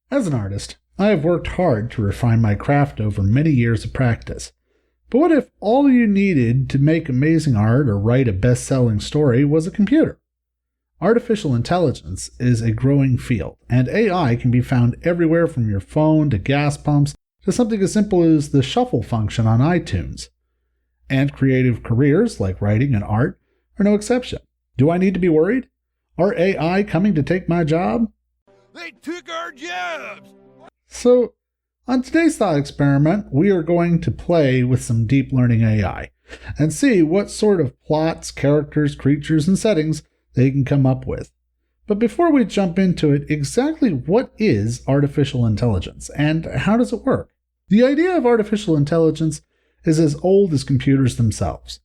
As an artist, I have worked hard to refine my craft over many years of practice. But what if all you needed to make amazing art or write a best-selling story was a computer? Artificial intelligence is a growing field, and AI can be found everywhere from your phone to gas pumps to something as simple as the shuffle function on iTunes. And creative careers like writing and art are no exception. Do I need to be worried? Are AI coming to take my job? They took our jobs! So, on today's thought experiment, we are going to play with some deep learning AI and see what sort of plots, characters, creatures, and settings they can come up with. But before we jump into it, exactly what is artificial intelligence and how does it work? The idea of artificial intelligence is as old as computers themselves.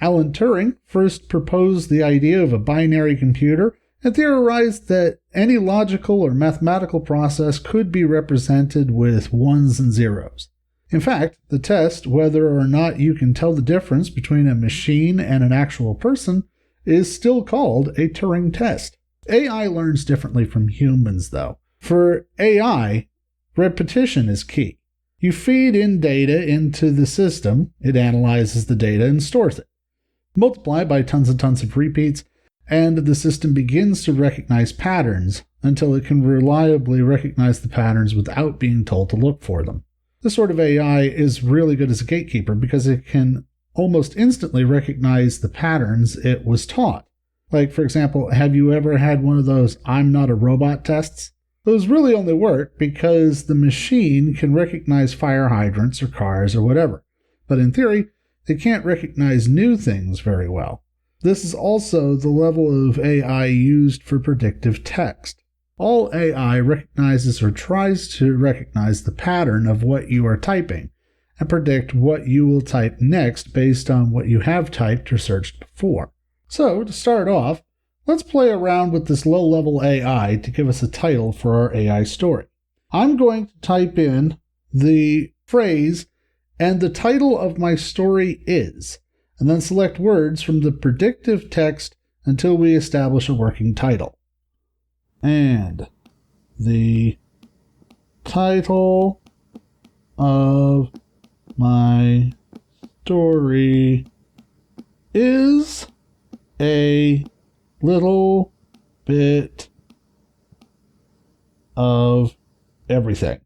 Alan Turing first proposed the idea of a binary computer and theorized that any logical or mathematical process could be represented with ones and zeros. In fact, the test whether or not you can tell the difference between a machine and an actual person is still called a Turing test. AI learns differently from humans, though. For AI, repetition is key. You feed in data into the system, it analyzes the data and stores it. Multiply by tons and tons of repeats, and the system begins to recognize patterns until it can reliably recognize the patterns without being told to look for them. This sort of AI is really good as a gatekeeper because it can almost instantly recognize the patterns it was taught. Like, for example, have you ever had one of those "I'm not a robot" tests? Those really only work because the machine can recognize fire hydrants or cars or whatever. But in theory, they can't recognize new things very well. This is also the level of AI used for predictive text. All AI recognizes or tries to recognize the pattern of what you are typing and predict what you will type next based on what you have typed or searched before. So, to start off, let's play around with this low-level AI to give us a title for our AI story. I'm going to type in the phrase, "and the title of my story is," and then select words from the predictive text until we establish a working title. And the title of my story is a little bit of everything.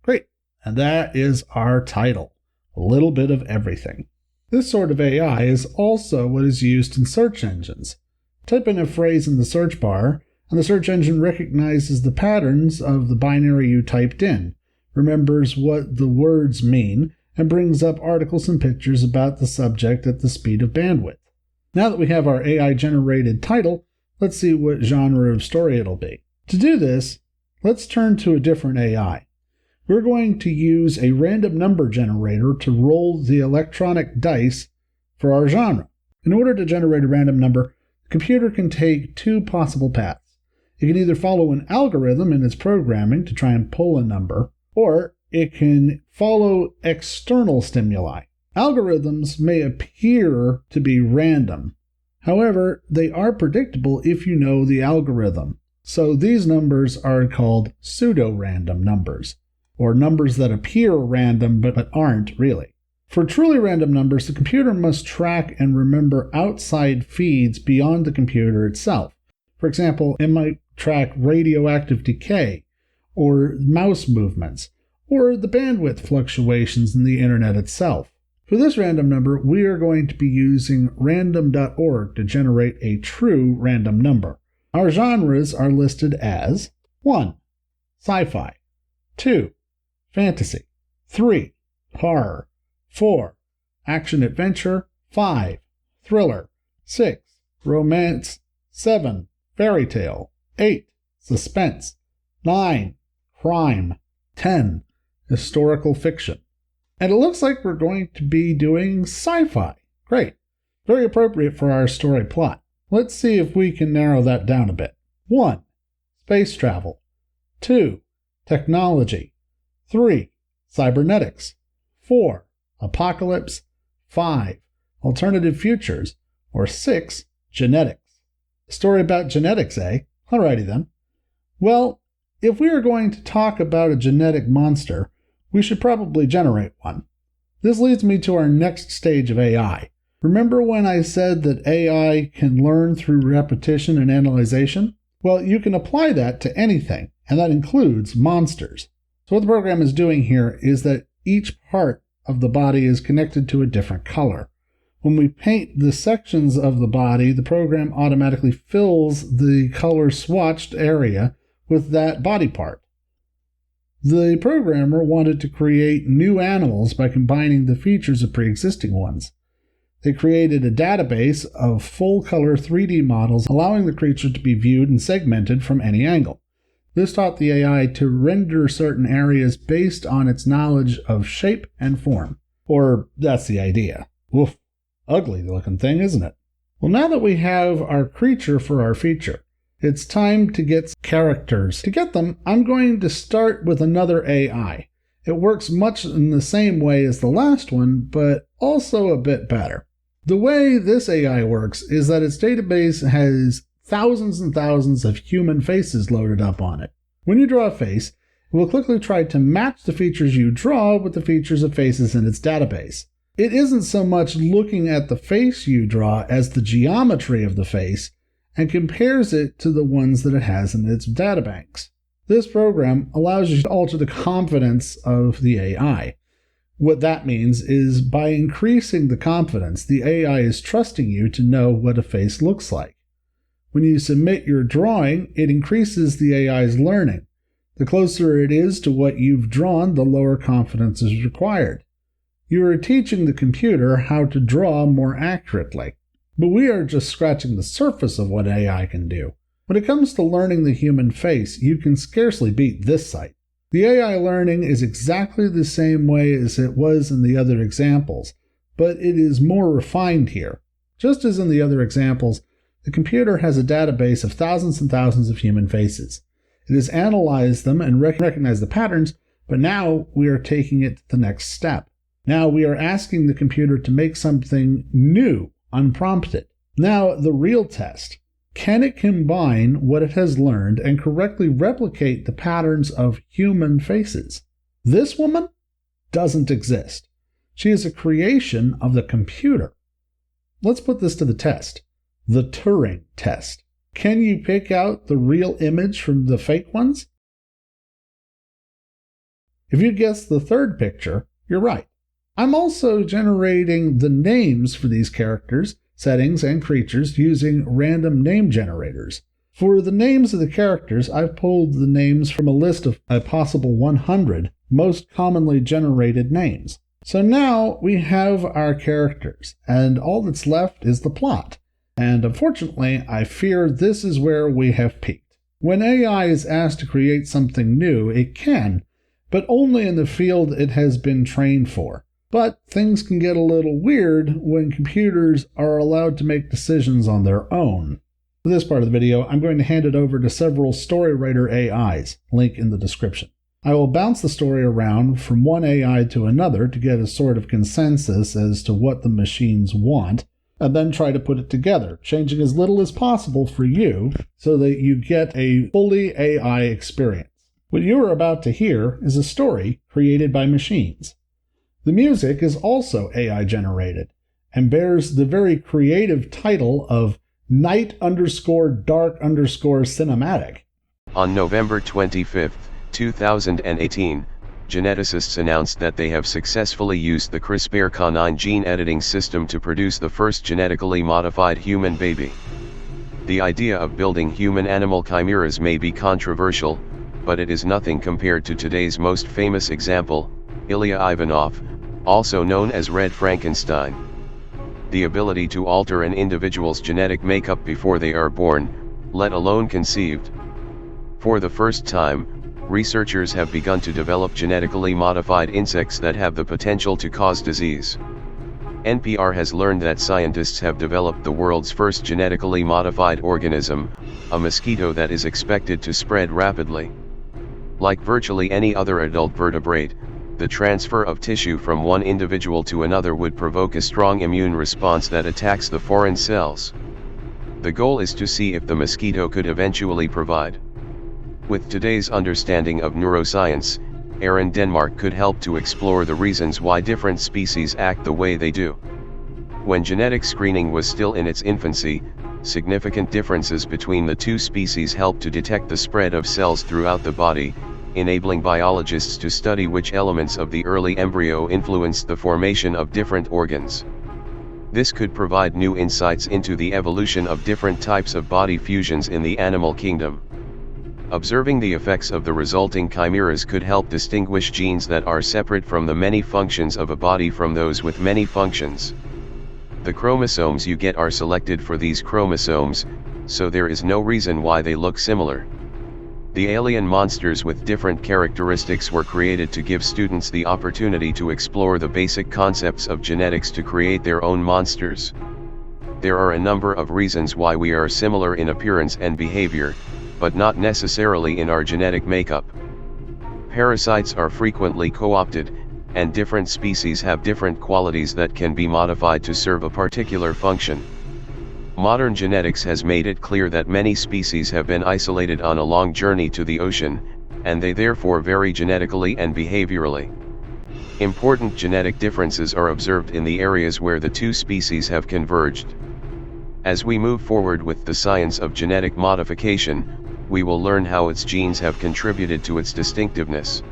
Great. And that is our title, a little bit of everything. This sort of AI is also what is used in search engines. Type in a phrase in the search bar, and the search engine recognizes the patterns of the binary you typed in, remembers what the words mean, and brings up articles and pictures about the subject at the speed of bandwidth. Now that we have our AI-generated title, let's see what genre of story it'll be. To do this, let's turn to a different AI. We're going to use a random number generator to roll the electronic dice for our genre. In order to generate a random number, the computer can take two possible paths. It can either follow an algorithm in its programming to try and pull a number, or it can follow external stimuli. Algorithms may appear to be random. However, they are predictable if you know the algorithm. So these numbers are called pseudo-random numbers, or numbers that appear random but aren't really. For truly random numbers, the computer must track and remember outside feeds beyond the computer itself. For example, it might track radioactive decay, or mouse movements, or the bandwidth fluctuations in the internet itself. For this random number, we are going to be using random.org to generate a true random number. Our genres are listed as 1. Sci-fi, 2. Fantasy, 3. Horror, 4. Action-adventure, 5. Thriller, 6. Romance, 7. Fairy tale, 8. Suspense, 9. Crime, 10. Historical fiction. And it looks like we're going to be doing sci-fi. Great. Very appropriate for our story plot. Let's see if we can narrow that down a bit. 1. Space travel. 2. Technology. 3. Cybernetics. 4. Apocalypse. 5. Alternative futures. Or 6. Genetics. A story about genetics, eh? Alrighty then. Well, if we are going to talk about a genetic monster, we should probably generate one. This leads me to our next stage of AI. Remember when I said that AI can learn through repetition and analyzation? Well, you can apply that to anything, and that includes monsters. So what the program is doing here is that each part of the body is connected to a different color. When we paint the sections of the body, the program automatically fills the color swatched area with that body part. The programmer wanted to create new animals by combining the features of pre-existing ones. They created a database of full-color 3D models, allowing the creature to be viewed and segmented from any angle. This taught the AI to render certain areas based on its knowledge of shape and form. Or, that's the idea. Woof. Ugly looking thing, isn't it? Well, now that we have our creature for our feature, it's time to get characters. To get them, I'm going to start with another AI. It works much in the same way as the last one, but also a bit better. The way this AI works is that its database has thousands and thousands of human faces loaded up on it. When you draw a face, it will quickly try to match the features you draw with the features of faces in its database. It isn't so much looking at the face you draw as the geometry of the face, and compares it to the ones that it has in its databanks. This program allows you to alter the confidence of the AI. What that means is by increasing the confidence, the AI is trusting you to know what a face looks like. When you submit your drawing, it increases the AI's learning. The closer it is to what you've drawn, the lower confidence is required. You are teaching the computer how to draw more accurately. But we are just scratching the surface of what AI can do. When it comes to learning the human face, you can scarcely beat this site. The AI learning is exactly the same way as it was in the other examples, but it is more refined here. Just as in the other examples, the computer has a database of thousands and thousands of human faces. It has analyzed them and recognized the patterns, but now we are taking it to the next step. Now we are asking the computer to make something new, unprompted. Now the real test. Can it combine what it has learned and correctly replicate the patterns of human faces? This woman doesn't exist. She is a creation of the computer. Let's put this to the test. The Turing test. Can you pick out the real image from the fake ones? If you guess the third picture, you're right. I'm also generating the names for these characters, settings, and creatures using random name generators. For the names of the characters, I've pulled the names from a list of a possible 100 most commonly generated names. So now we have our characters, and all that's left is the plot. And unfortunately, I fear this is where we have peaked. When AI is asked to create something new, it can, but only in the field it has been trained for. But things can get a little weird when computers are allowed to make decisions on their own. For this part of the video, I'm going to hand it over to several StoryWriter AIs, link in the description. I will bounce the story around from one AI to another to get a sort of consensus as to what the machines want, and then try to put it together, changing as little as possible for you so that you get a fully AI experience. What you are about to hear is a story created by machines. The music is also AI generated and bears the very creative title of Night_Dark_Cinematic. On November 25, 2018, geneticists announced that they have successfully used the CRISPR-Cas9 gene editing system to produce the first genetically modified human baby. The idea of building human-animal chimeras may be controversial, but it is nothing compared to today's most famous example, Ilya Ivanov, also known as Red Frankenstein. The ability to alter an individual's genetic makeup before they are born, let alone conceived. For the first time, researchers have begun to develop genetically modified insects that have the potential to cause disease. NPR has learned that scientists have developed the world's first genetically modified organism, a mosquito that is expected to spread rapidly. Like virtually any other adult vertebrate, the transfer of tissue from one individual to another would provoke a strong immune response that attacks the foreign cells. The goal is to see if the mosquito could eventually provide. With today's understanding of neuroscience, Aaron Denmark could help to explore the reasons why different species act the way they do. When genetic screening was still in its infancy, significant differences between the two species helped to detect the spread of cells throughout the body, enabling biologists to study which elements of the early embryo influenced the formation of different organs. This could provide new insights into the evolution of different types of body fusions in the animal kingdom. Observing the effects of the resulting chimeras could help distinguish genes that are separate from the many functions of a body from those with many functions. The chromosomes you get are selected for these chromosomes, so there is no reason why they look similar. The alien monsters with different characteristics were created to give students the opportunity to explore the basic concepts of genetics to create their own monsters. There are a number of reasons why we are similar in appearance and behavior, but not necessarily in our genetic makeup. Parasites are frequently co-opted, and different species have different qualities that can be modified to serve a particular function. Modern genetics has made it clear that many species have been isolated on a long journey to the ocean, and they therefore vary genetically and behaviorally. Important genetic differences are observed in the areas where the two species have converged. As we move forward with the science of genetic modification, we will learn how its genes have contributed to its distinctiveness.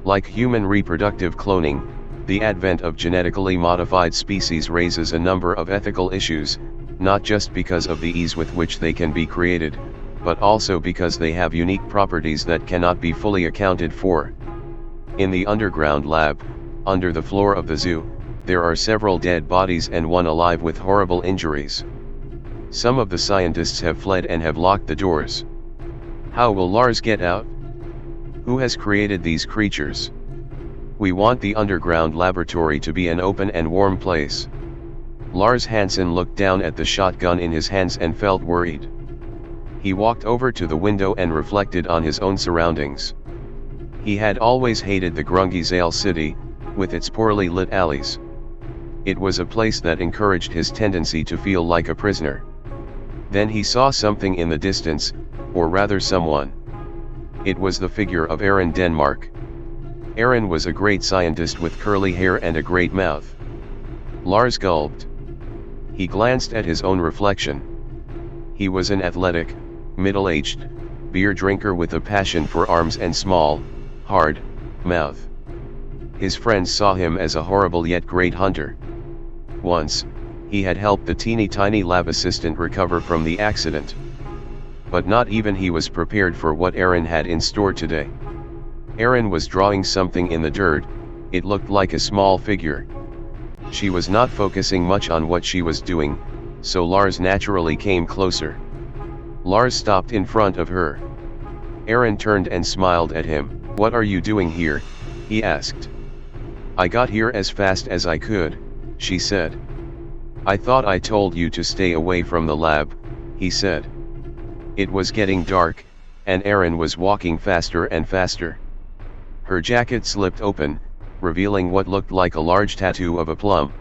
Like human reproductive cloning, the advent of genetically modified species raises a number of ethical issues, not just because of the ease with which they can be created, but also because they have unique properties that cannot be fully accounted for. In the underground lab, under the floor of the zoo, there are several dead bodies and one alive with horrible injuries. Some of the scientists have fled and have locked the doors. How will Lars get out? Who has created these creatures? We want the underground laboratory to be an open and warm place. Lars Hansen looked down at the shotgun in his hands and felt worried. He walked over to the window and reflected on his own surroundings. He had always hated the Grungizale city, with its poorly lit alleys. It was a place that encouraged his tendency to feel like a prisoner. Then he saw something in the distance, or rather someone. It was the figure of Aaron Denmark. Aaron was a great scientist with curly hair and a great mouth. Lars gulped. He glanced at his own reflection. He was an athletic, middle-aged, beer drinker with a passion for arms and small, hard mouth. His friends saw him as a horrible yet great hunter. Once, he had helped the teeny-tiny lab assistant recover from the accident. But not even he was prepared for what Aaron had in store today. Aaron was drawing something in the dirt. It looked like a small figure. She was not focusing much on what she was doing, so Lars naturally came closer. Lars stopped in front of her. Aaron turned and smiled at him. "What are you doing here?" he asked. "I got here as fast as I could," she said. "I thought I told you to stay away from the lab," he said. It was getting dark, and Aaron was walking faster and faster. Her jacket slipped open, revealing what looked like a large tattoo of a plum.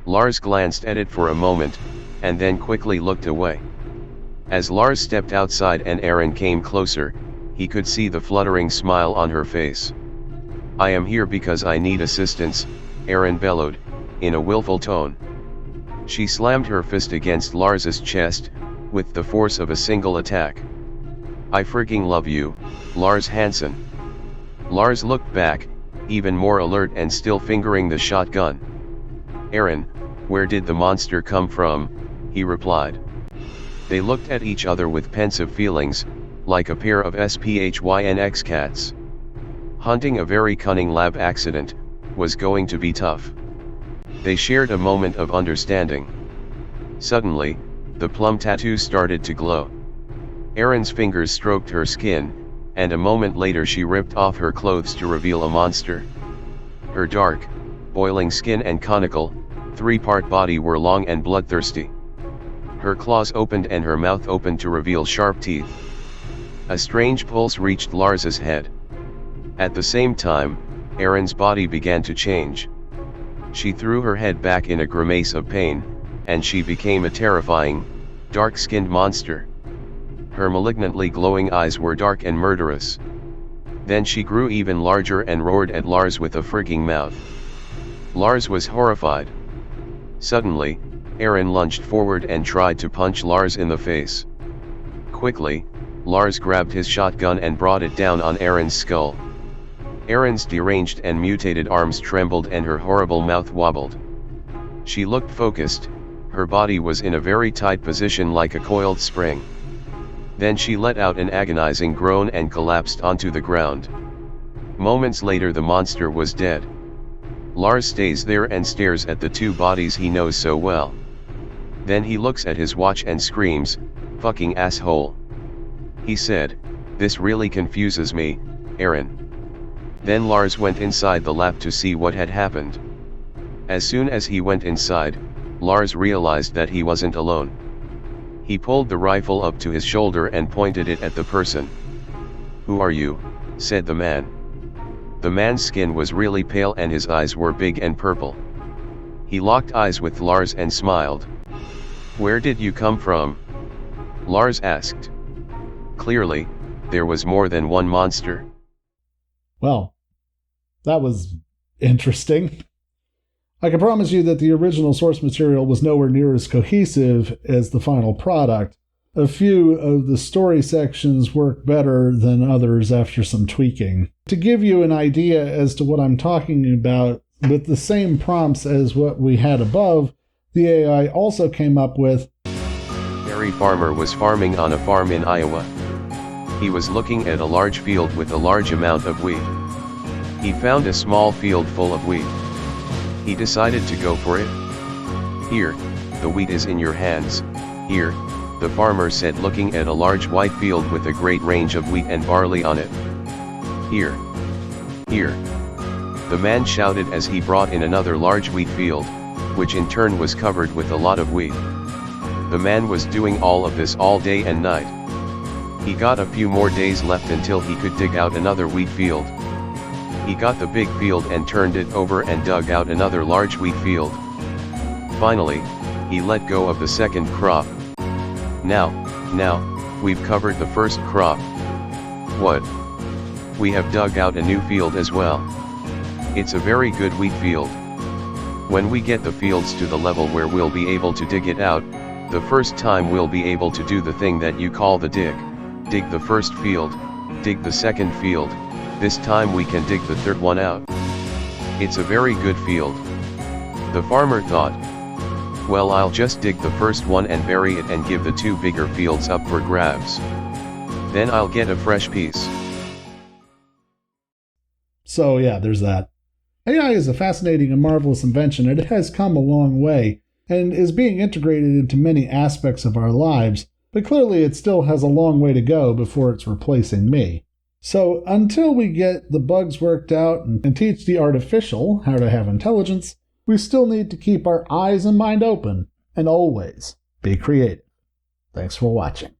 Lars glanced at it for a moment, and then quickly looked away. As Lars stepped outside and Aaron came closer, he could see the fluttering smile on her face. "I am here because I need assistance," Aaron bellowed, in a willful tone. She slammed her fist against Lars's chest, with the force of a single attack. "I freaking love you, Lars Hansen." Lars looked back, even more alert and still fingering the shotgun. "Aaron, where did the monster come from?" he replied. They looked at each other with pensive feelings, like a pair of SPHYNX cats. Hunting a very cunning lab accident was going to be tough. They shared a moment of understanding. Suddenly, the plum tattoo started to glow. Aaron's fingers stroked her skin, and a moment later she ripped off her clothes to reveal a monster. Her dark, boiling skin and conical, three-part body were long and bloodthirsty. Her claws opened and her mouth opened to reveal sharp teeth. A strange pulse reached Lars's head. At the same time, Aaron's body began to change. She threw her head back in a grimace of pain, and she became a terrifying, dark-skinned monster. Her malignantly glowing eyes were dark and murderous. Then she grew even larger and roared at Lars with a frigging mouth. Lars was horrified. Suddenly, Aaron lunged forward and tried to punch Lars in the face. Quickly, Lars grabbed his shotgun and brought it down on Aaron's skull. Aaron's deranged and mutated arms trembled and her horrible mouth wobbled. She looked focused, her body was in a very tight position like a coiled spring. Then she let out an agonizing groan and collapsed onto the ground. Moments later the monster was dead. Lars stays there and stares at the two bodies he knows so well. Then he looks at his watch and screams, "Fucking asshole." He said, "This really confuses me, Aaron." Then Lars went inside the lab to see what had happened. As soon as he went inside, Lars realized that he wasn't alone. He pulled the rifle up to his shoulder and pointed it at the person. "Who are you?" said the man. The man's skin was really pale and his eyes were big and purple. He locked eyes with Lars and smiled. "Where did you come from?" Lars asked. Clearly, there was more than one monster. Well, that was interesting. I can promise you that the original source material was nowhere near as cohesive as the final product. A few of the story sections work better than others after some tweaking. To give you an idea as to what I'm talking about, with the same prompts as what we had above, the AI also came up with, Harry Farmer was farming on a farm in Iowa. He was looking at a large field with a large amount of wheat. He found a small field full of wheat. He decided to go for it. "Here, the wheat is in your hands, here," the farmer said, looking at a large white field with a great range of wheat and barley on it. "Here, here," the man shouted as he brought in another large wheat field, which in turn was covered with a lot of wheat. The man was doing all of this all day and night. He got a few more days left until he could dig out another wheat field. He got the big field and turned it over and dug out another large wheat field. Finally, he let go of the second crop. Now, we've covered the first crop. What? We have dug out a new field as well. It's a very good wheat field. When we get the fields to the level where we'll be able to dig it out, the first time we'll be able to do the thing that you call the dig. Dig the first field, dig the second field, this time we can dig the third one out. It's a very good field." The farmer thought, "Well, I'll just dig the first one and bury it and give the two bigger fields up for grabs. Then I'll get a fresh piece." So yeah, there's that. AI is a fascinating and marvelous invention, and it has come a long way, and is being integrated into many aspects of our lives, but clearly it still has a long way to go before it's replacing me. So until we get the bugs worked out and teach the artificial how to have intelligence, we still need to keep our eyes and mind open and always be creative. Thanks for watching.